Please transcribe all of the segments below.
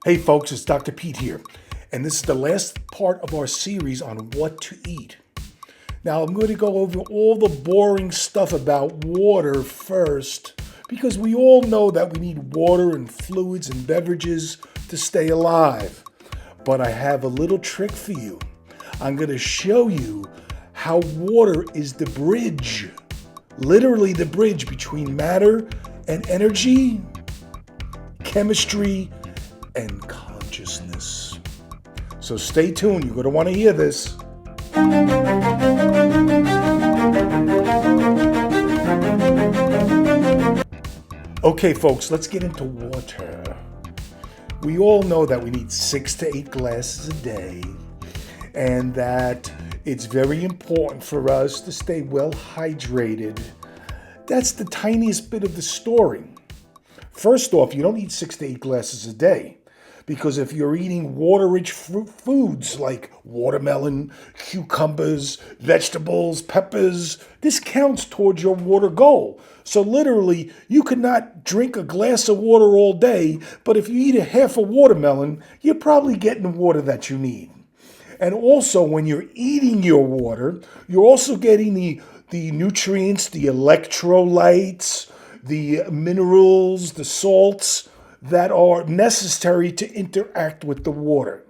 Hey folks, it's Dr. Pete here, and this is the last part of our series on what to eat. Now, I'm going to go over all the boring stuff about water first, because we all know that we need water and fluids and beverages to stay alive. But I have a little trick for you. I'm going to show you how water is the bridge, literally the bridge between matter and energy, chemistry, and consciousness. So stay tuned, you're going to want to hear this. Okay, folks, let's get into water. We all know that we need 6 to 8 glasses a day, and that it's very important for us to stay well hydrated. That's the tiniest bit of the story. First off, you don't need 6 to 8 glasses a day, because if you're eating water-rich foods like watermelon, cucumbers, vegetables, peppers, this counts towards your water goal. So literally, you could not drink a glass of water all day, but if you eat a half a watermelon, you're probably getting the water that you need. And also, when you're eating your water, you're also getting the nutrients, the electrolytes, the minerals, the salts that are necessary to interact with the water.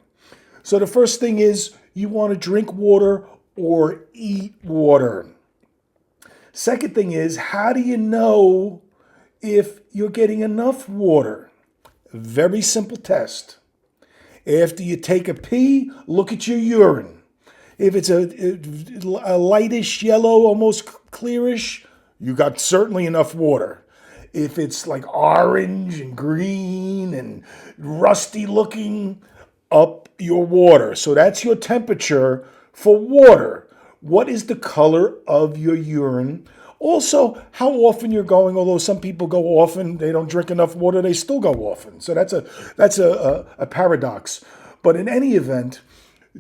So the first thing is you want to drink water or eat water. Second thing is, how do you know if you're getting enough water? Very simple test. After you take a pee, look at your urine. If it's a lightish yellow, almost clearish, you got certainly enough water. If it's like orange and green and rusty looking, up your water. So that's your temperature for water. What is the color of your urine? Also, how often you're going, although some people go often, they don't drink enough water, they still go often. So that's a paradox. But in any event,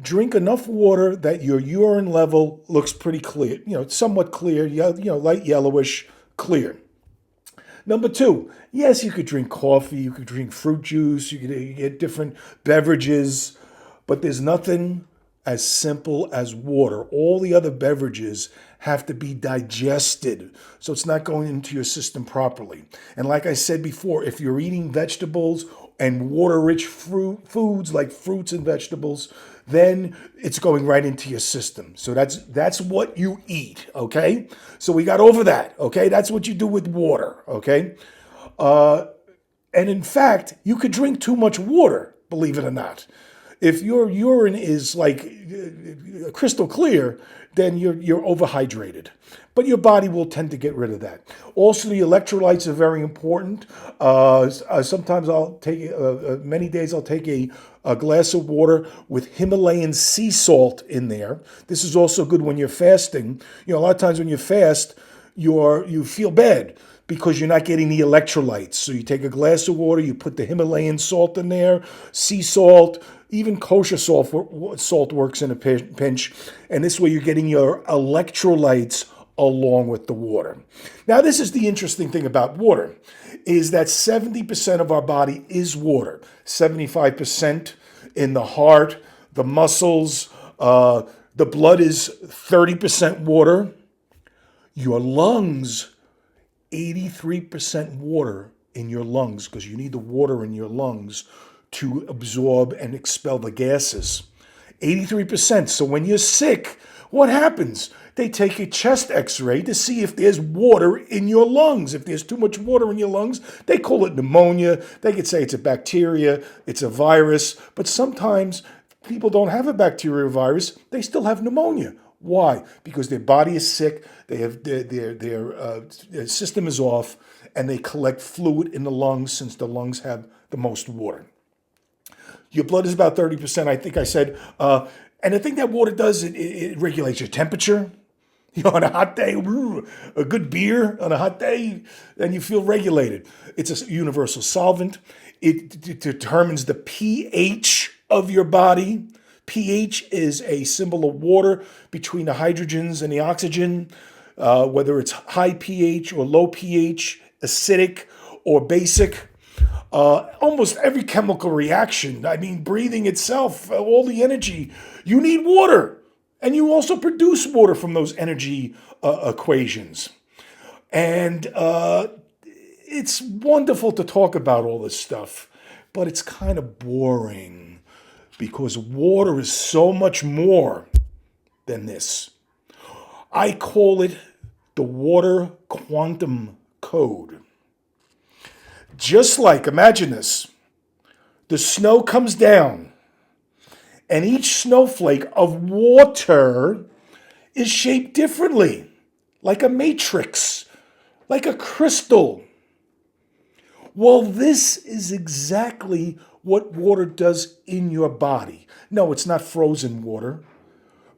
drink enough water that your urine level looks pretty clear, somewhat clear, light yellowish, clear. Number 2, yes, you could drink coffee, you could drink fruit juice, you could get different beverages, but there's nothing as simple as water. All the other beverages have to be digested, so it's not going into your system properly. And like I said before, if you're eating vegetables and water-rich foods like fruits and vegetables, then it's going right into your system. So that's what you eat, okay? So we got over that, okay? That's what you do with water, okay? And in fact, you could drink too much water, believe it or not. If your urine is like crystal clear, then you're overhydrated. But your body will tend to get rid of that. Also, the electrolytes are very important. Sometimes I'll take, many days I'll take a glass of water with Himalayan sea salt in there. This is also good when you're fasting. A lot of times when you fast, you feel bad because you're not getting the electrolytes. So you take a glass of water, you put the Himalayan salt in there, sea salt, even kosher salt works in a pinch. And this way you're getting your electrolytes along with the water. Now, this is the interesting thing about water, is that 70% of our body is water. 75% in the heart, the muscles, the blood is 30% water. Your lungs, 83% water in your lungs, because you need the water in your lungs to absorb and expel the gases. 83%. So when you're sick, what happens? They take a chest x-ray to see if there's water in your lungs. If there's too much water in your lungs, they call it pneumonia. They could say it's a bacteria, it's a virus, but sometimes people don't have a bacteria or virus, they still have pneumonia. Why? Because their body is sick, they have their system is off, and they collect fluid in the lungs since the lungs have the most water. Your blood is about 30%, I think I said. And the thing that water does, it regulates your temperature. On a hot day, a good beer on a hot day, then you feel regulated. It's a universal solvent. It determines the pH of your body. pH is a symbol of water between the hydrogens and the oxygen, whether it's high pH or low pH, acidic or basic. Almost every chemical reaction, I mean, breathing itself, all the energy, you need water. And you also produce water from those energy equations. And it's wonderful to talk about all this stuff, but it's kind of boring because water is so much more than this. I call it the water quantum code. Just like, imagine this, the snow comes down and each snowflake of water is shaped differently, like a matrix, like a crystal. Well, this is exactly what water does in your body. No, it's not frozen water,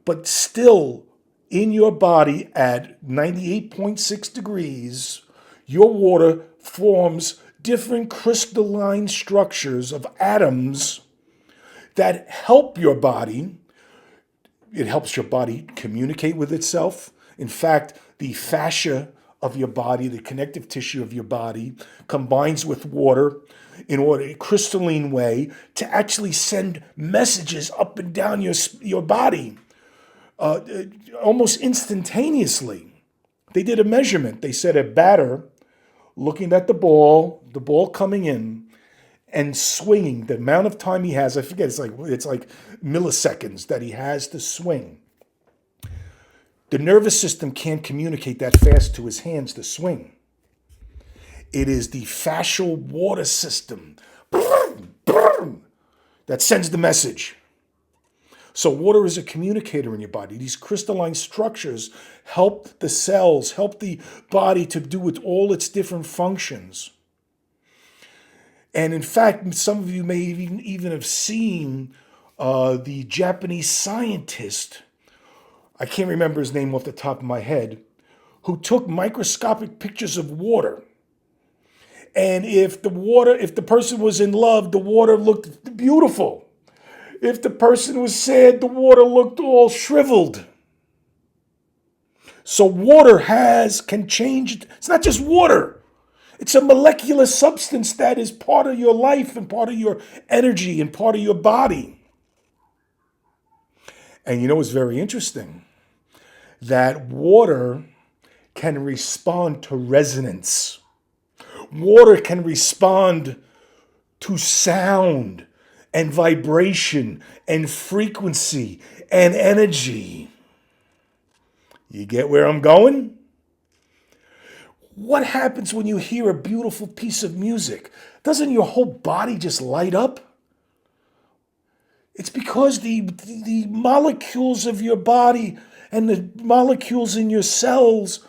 but still in your body at 98.6 degrees, your water forms different crystalline structures of atoms that help your body. It helps your body communicate with itself. In fact, the fascia of your body, the connective tissue of your body, combines with water in a crystalline way to actually send messages up and down your body almost instantaneously. They did a measurement. They said a batter looking at the ball coming in and swinging, the amount of time he has, I forget, it's like milliseconds that he has to swing. The nervous system can't communicate that fast to his hands to swing. It is the fascial water system that sends the message. So water is a communicator in your body. These crystalline structures help the cells, help the body to do all its different functions. And in fact, some of you may even have seen the Japanese scientist, I can't remember his name off the top of my head, who took microscopic pictures of water. And if the person was in love, the water looked beautiful. If the person was sad, the water looked all shriveled. So water can change. It's not just water. It's a molecular substance that is part of your life and part of your energy and part of your body. And you know what's very interesting? That water can respond to resonance. Water can respond to sound and vibration and frequency and energy. You get where I'm going? What happens when you hear a beautiful piece of music? Doesn't your whole body just light up? It's because the molecules of your body and the molecules in your cells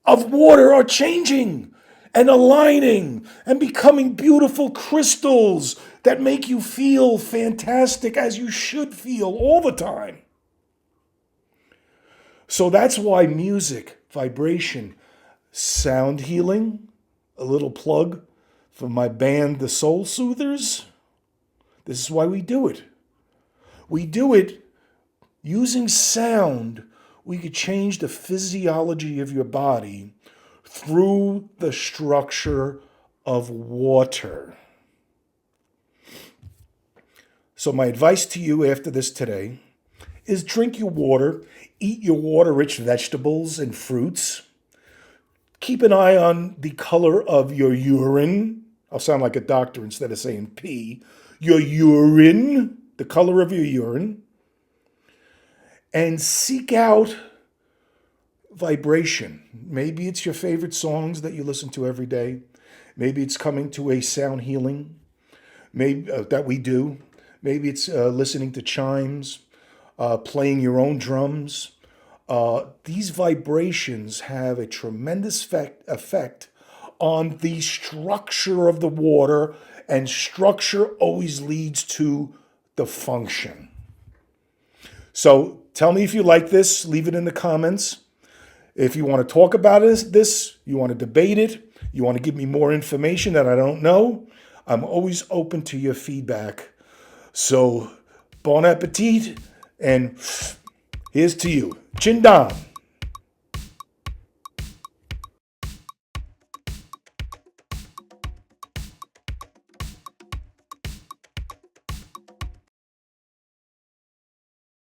of water are changing and aligning and becoming beautiful crystals that make you feel fantastic, as you should feel all the time. So that's why music, vibration, sound healing, a little plug for my band, the Soul Soothers. This is why we do it. We do it using sound. We could change the physiology of your body through the structure of water. So my advice to you after this today is drink your water, eat your water-rich vegetables and fruits. Keep an eye on the color of your urine. I'll sound like a doctor instead of saying pee. Your urine, the color of your urine. And seek out vibration. Maybe it's your favorite songs that you listen to every day. Maybe it's coming to a sound healing that we do. Maybe it's listening to chimes, playing your own drums. These vibrations have a tremendous effect on the structure of the water, and structure always leads to the function. So tell me if you like this. Leave it in the comments. If you want to talk about this, you want to debate it, you want to give me more information that I don't know, I'm always open to your feedback. So, bon appetit, and here's to you. Chin Dam.